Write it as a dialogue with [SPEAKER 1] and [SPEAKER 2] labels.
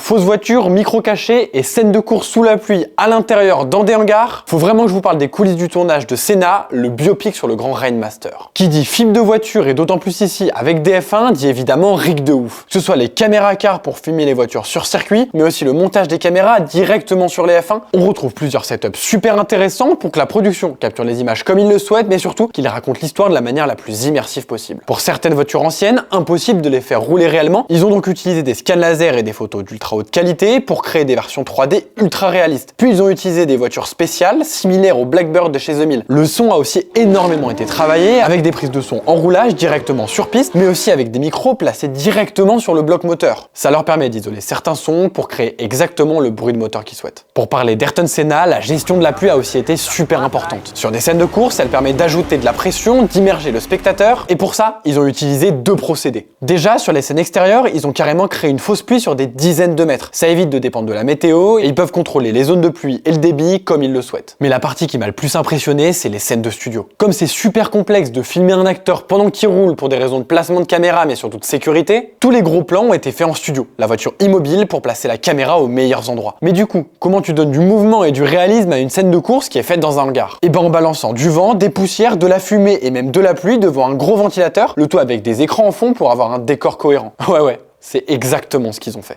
[SPEAKER 1] fausses voitures, micro-cachés et scènes de course sous la pluie à l'intérieur dans des hangars, faut vraiment que je vous parle des coulisses du tournage de Senna, le biopic sur le grand Rainmaster. Qui dit film de voiture et d'autant plus ici avec des F1 dit évidemment rig de ouf. Que ce soit les caméras car pour filmer les voitures sur circuit, mais aussi le montage des caméras directement sur les F1, on retrouve plusieurs setups super intéressants pour que la production capture les images comme il le souhaite, mais surtout qu'il raconte l'histoire de la manière la plus immersive possible. Pour certaines voitures anciennes, impossible de les faire rouler réellement, ils ont donc utilisé des scans laser et des photos d'ultra haute qualité pour créer des versions 3D ultra réalistes. Puis ils ont utilisé des voitures spéciales similaires au Blackbird de chez The Mill. Le son a aussi énormément été travaillé avec des prises de son en roulage directement sur piste, mais aussi avec des micros placés directement sur le bloc moteur. Ça leur permet d'isoler certains sons pour créer exactement le bruit de moteur qu'ils souhaitent. Pour parler d'Ayrton Senna, la gestion de la pluie a aussi été super importante. Sur des scènes de course, elle permet d'ajouter de la pression, d'immerger le spectateur, et pour ça, ils ont utilisé deux procédés. Déjà, sur les scènes extérieures, ils ont carrément créé une fausse pluie sur des dizaines de mètres. Ça évite de dépendre de la météo, et ils peuvent contrôler les zones de pluie et le débit comme ils le souhaitent. Mais la partie qui m'a le plus impressionné, c'est les scènes de studio. Comme c'est super complexe de filmer un acteur pendant qu'il roule pour des raisons de placement de caméra, mais surtout de sécurité, tous les gros plans ont été faits en studio, la voiture immobile pour placer la caméra aux meilleurs endroits. Mais du coup, comment tu donnes du mouvement et du réalisme à une scène de course qui est faite dans un hangar? Et ben en balançant du vent, des poussières, de la fumée et même de la pluie devant un gros ventilateur, le tout avec des écrans en fond pour avoir un décor cohérent. Ouais, c'est exactement ce qu'ils ont fait.